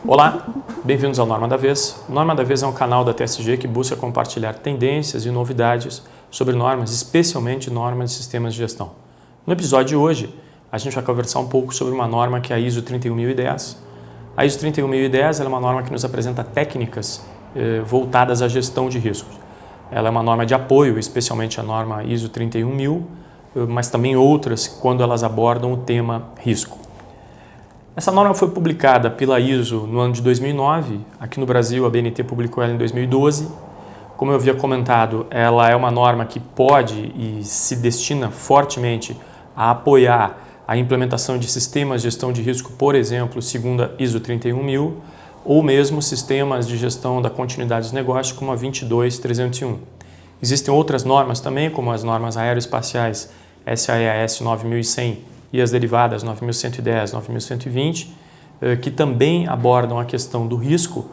Olá, bem-vindos ao Norma da Vez. O Norma da Vez é um canal da TSG que busca compartilhar tendências e novidades sobre normas, especialmente normas de sistemas de gestão. No episódio de hoje, a gente vai conversar um pouco sobre uma norma que é a ISO 31010. A ISO 31010 é uma norma que nos apresenta técnicas voltadas à gestão de riscos. Ela é uma norma de apoio, especialmente a norma ISO 31000, mas também outras quando elas abordam o tema risco. Essa norma foi publicada pela ISO no ano de 2009, aqui no Brasil a BNT publicou ela em 2012. Como eu havia comentado, ela é uma norma que pode e se destina fortemente a apoiar a implementação de sistemas de gestão de risco, por exemplo, segundo a ISO 31000, ou mesmo sistemas de gestão da continuidade dos negócios, como a 22301. Existem outras normas também, como as normas aeroespaciais SAES 9100 e as derivadas 9110, 9120, que também abordam a questão do risco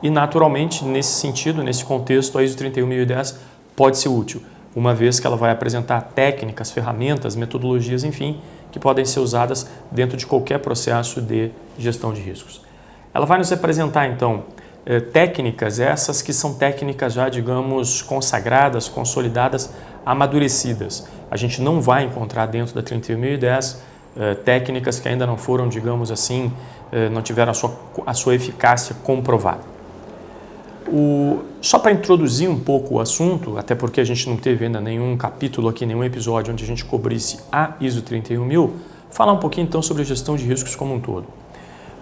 e, naturalmente, nesse sentido, nesse contexto, a ISO 31010 pode ser útil, uma vez que ela vai apresentar técnicas, ferramentas, metodologias, enfim, que podem ser usadas dentro de qualquer processo de gestão de riscos. Ela vai nos apresentar, então, técnicas, essas que são técnicas já, digamos, consagradas, consolidadas, amadurecidas. A gente não vai encontrar dentro da 31010 técnicas que ainda não foram, digamos assim, não tiveram a sua eficácia comprovada. Só para introduzir um pouco o assunto, até porque a gente não teve ainda nenhum capítulo aqui, nenhum episódio onde a gente cobrisse a ISO 31000, falar um pouquinho então sobre a gestão de riscos como um todo.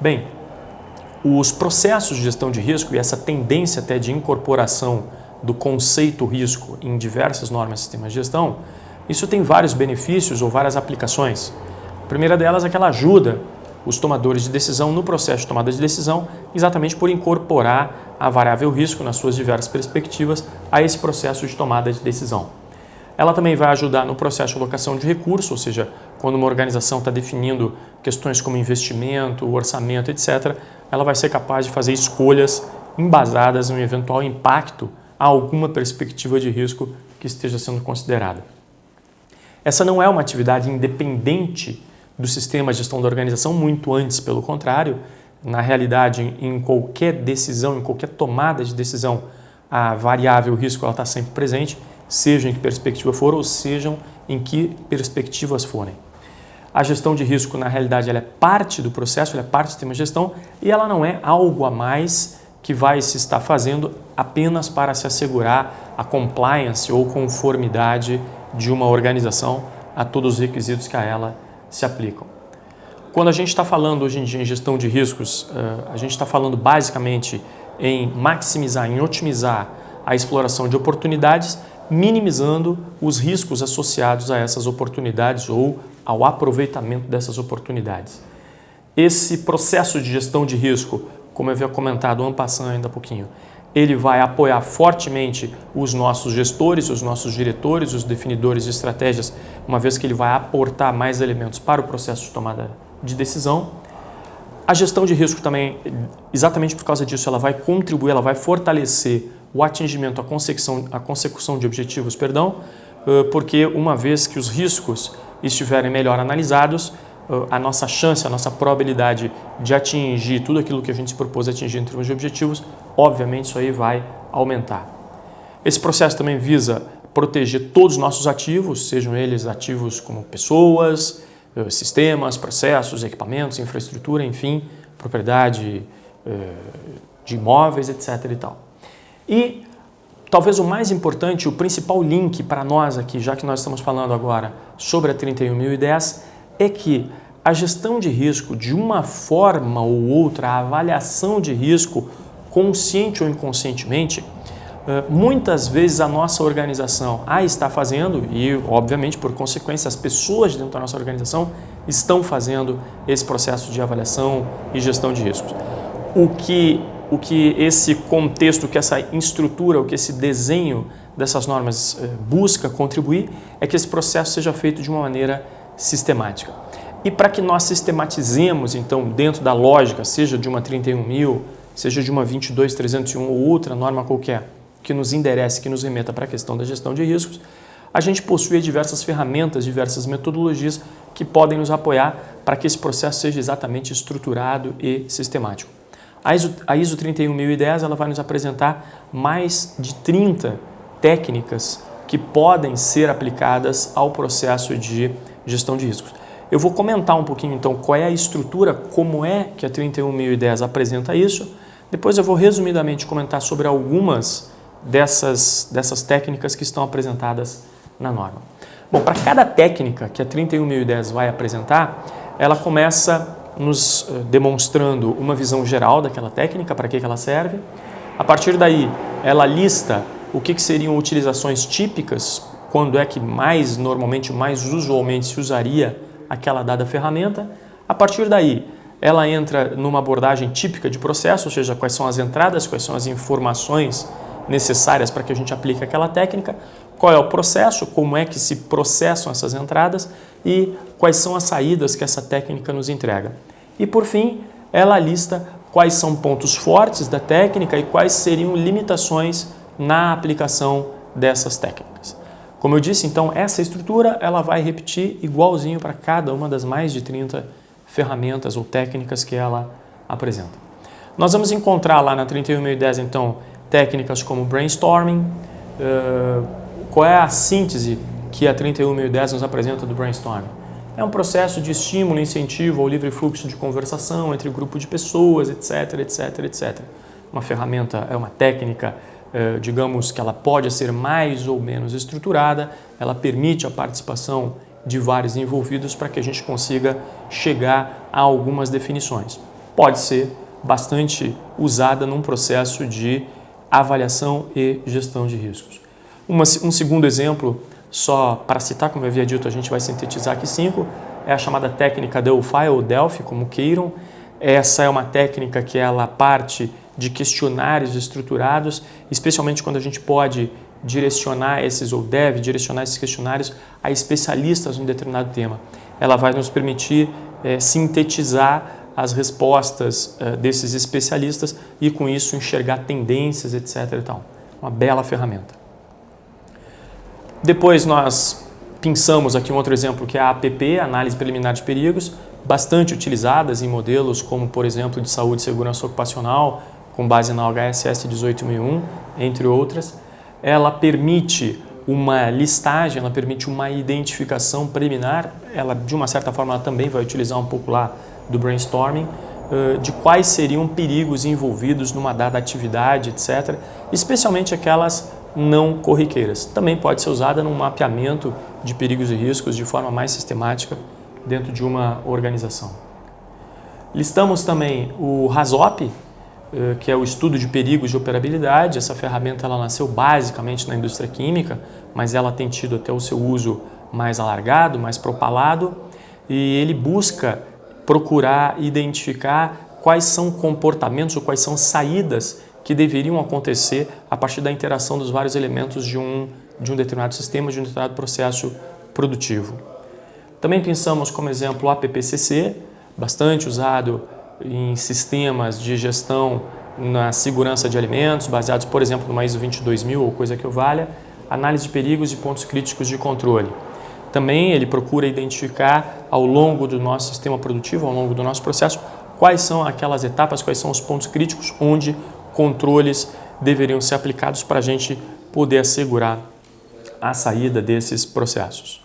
Bem, os processos de gestão de risco e essa tendência até de incorporação do conceito risco em diversas normas e sistemas de gestão, isso tem vários benefícios ou várias aplicações. A primeira delas é que ela ajuda os tomadores de decisão no processo de tomada de decisão, exatamente por incorporar a variável risco nas suas diversas perspectivas a esse processo de tomada de decisão. Ela também vai ajudar no processo de alocação de recursos, ou seja, quando uma organização está definindo questões como investimento, orçamento, etc., ela vai ser capaz de fazer escolhas embasadas em um eventual impacto a alguma perspectiva de risco que esteja sendo considerada. Essa não é uma atividade independente do sistema de gestão da organização, muito antes, pelo contrário. Na realidade, em qualquer decisão, em qualquer tomada de decisão, a variável risco ela está sempre presente, seja em que perspectiva for ou sejam em que perspectivas forem. A gestão de risco, na realidade, ela é parte do processo, ela é parte do sistema de gestão e ela não é algo a mais que vai se estar fazendo apenas para se assegurar a compliance ou conformidade de uma organização a todos os requisitos que a ela se aplicam. Quando a gente está falando hoje em dia em gestão de riscos, a gente está falando basicamente em maximizar, em otimizar a exploração de oportunidades, minimizando os riscos associados a essas oportunidades ou ao aproveitamento dessas oportunidades. Esse processo de gestão de risco, como eu havia comentado en passant ainda há pouquinho, ele vai apoiar fortemente os nossos gestores, os nossos diretores, os definidores de estratégias, uma vez que ele vai aportar mais elementos para o processo de tomada de decisão. A gestão de risco também, exatamente por causa disso, ela vai contribuir, ela vai fortalecer o atingimento, a consecução de objetivos, porque uma vez que os riscos estiverem melhor analisados, a nossa chance, a nossa probabilidade de atingir tudo aquilo que a gente se propôs a atingir em termos de objetivos, obviamente isso aí vai aumentar. Esse processo também visa proteger todos os nossos ativos, sejam eles ativos como pessoas, sistemas, processos, equipamentos, infraestrutura, enfim, propriedade de imóveis, etc. e tal. E talvez o mais importante, o principal link para nós aqui, já que nós estamos falando agora sobre a 31010, é que a gestão de risco, de uma forma ou outra, a avaliação de risco, consciente ou inconscientemente, muitas vezes a nossa organização a está fazendo e, obviamente, por consequência, as pessoas dentro da nossa organização estão fazendo esse processo de avaliação e gestão de riscos. O que esse contexto, que essa estrutura, o que esse desenho dessas normas busca contribuir é que esse processo seja feito de uma maneira sistemática. E para que nós sistematizemos, então, dentro da lógica, seja de uma 31000, seja de uma 22301 ou outra norma qualquer, que nos enderece, que nos remeta para a questão da gestão de riscos, a gente possui diversas ferramentas, diversas metodologias que podem nos apoiar para que esse processo seja exatamente estruturado e sistemático. A ISO 31010 ela vai nos apresentar mais de 30 técnicas que podem ser aplicadas ao processo de gestão de riscos. Eu vou comentar um pouquinho então qual é a estrutura, como é que a 31010 apresenta isso. Depois eu vou resumidamente comentar sobre algumas dessas técnicas que estão apresentadas na norma. Bom, para cada técnica que a 31010 vai apresentar, ela começa nos demonstrando uma visão geral daquela técnica, para que ela serve. A partir daí, ela lista o que seriam utilizações típicas, quando é que normalmente, mais usualmente se usaria aquela dada ferramenta. A partir daí, ela entra numa abordagem típica de processo, ou seja, quais são as entradas, quais são as informações necessárias para que a gente aplique aquela técnica, qual é o processo, como é que se processam essas entradas e quais são as saídas que essa técnica nos entrega. E por fim, ela lista quais são pontos fortes da técnica e quais seriam limitações na aplicação dessas técnicas. Como eu disse, então, essa estrutura ela vai repetir igualzinho para cada uma das mais de 30 ferramentas ou técnicas que ela apresenta. Nós vamos encontrar lá na 31010, então, técnicas como brainstorming. Qual é a síntese que a 31010 nos apresenta do brainstorming? É um processo de estímulo e incentivo ao livre fluxo de conversação entre grupo de pessoas, etc, etc, etc. Uma ferramenta é uma técnica, digamos que ela pode ser mais ou menos estruturada, ela permite a participação de vários envolvidos para que a gente consiga chegar a algumas definições. Pode ser bastante usada num processo de avaliação e gestão de riscos. Um segundo exemplo, só para citar, como eu havia dito, a gente vai sintetizar aqui 5, é a chamada técnica Delphi ou Delphi, como queiram. Essa é uma técnica que ela parte de questionários estruturados, especialmente quando a gente pode direcionar ou deve direcionar esses questionários a especialistas em um determinado tema. Ela vai nos permitir sintetizar as respostas desses especialistas e com isso enxergar tendências, etc. e tal. Uma bela ferramenta. Depois nós pensamos aqui um outro exemplo que é a APP, Análise Preliminar de Perigos, bastante utilizadas em modelos como, por exemplo, de saúde e segurança ocupacional, com base na HSS 18001, entre outras. Ela permite uma listagem, ela permite uma identificação preliminar, ela de uma certa forma ela também vai utilizar um pouco lá do brainstorming, de quais seriam perigos envolvidos numa dada atividade, etc., especialmente aquelas não corriqueiras. Também pode ser usada num mapeamento de perigos e riscos de forma mais sistemática dentro de uma organização. Listamos também o RASOP, que é o estudo de perigos de operabilidade. Essa ferramenta ela nasceu basicamente na indústria química, mas ela tem tido até o seu uso mais alargado, mais propalado, e ele busca procurar identificar quais são comportamentos ou quais são saídas que deveriam acontecer a partir da interação dos vários elementos de um determinado sistema, de um determinado processo produtivo. Também pensamos como exemplo o APPCC, bastante usado em sistemas de gestão na segurança de alimentos, baseados, por exemplo, numa ISO 22000 ou coisa que o valha, análise de perigos e pontos críticos de controle. Também ele procura identificar ao longo do nosso sistema produtivo, ao longo do nosso processo, quais são aquelas etapas, quais são os pontos críticos onde controles deveriam ser aplicados para a gente poder assegurar a saída desses processos.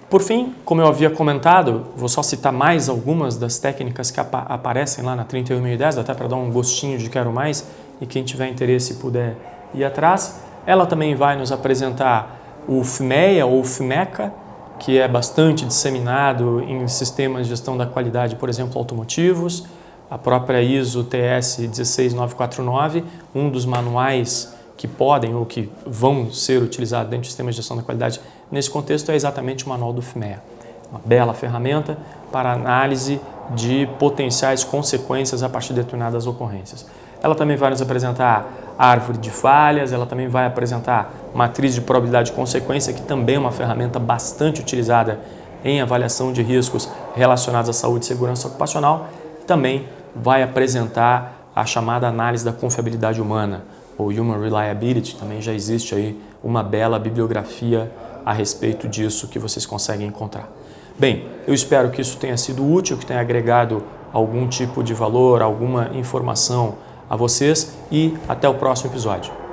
Por fim, como eu havia comentado, vou só citar mais algumas das técnicas que aparecem lá na 31010, até para dar um gostinho de quero mais e quem tiver interesse puder ir atrás. Ela também vai nos apresentar o FMEA ou FMECA, que é bastante disseminado em sistemas de gestão da qualidade, por exemplo, automotivos, a própria ISO TS 16949, um dos manuais que podem ou que vão ser utilizados dentro do sistema de gestão da qualidade nesse contexto é exatamente o manual do FMEA. Uma bela ferramenta para análise de potenciais consequências a partir de determinadas ocorrências. Ela também vai nos apresentar a árvore de falhas, ela também vai apresentar matriz de probabilidade de consequência, que também é uma ferramenta bastante utilizada em avaliação de riscos relacionados à saúde e segurança ocupacional. Também vai apresentar a chamada análise da confiabilidade humana, ou Human Reliability. Também já existe aí uma bela bibliografia a respeito disso que vocês conseguem encontrar. Bem, eu espero que isso tenha sido útil, que tenha agregado algum tipo de valor, alguma informação a vocês e até o próximo episódio.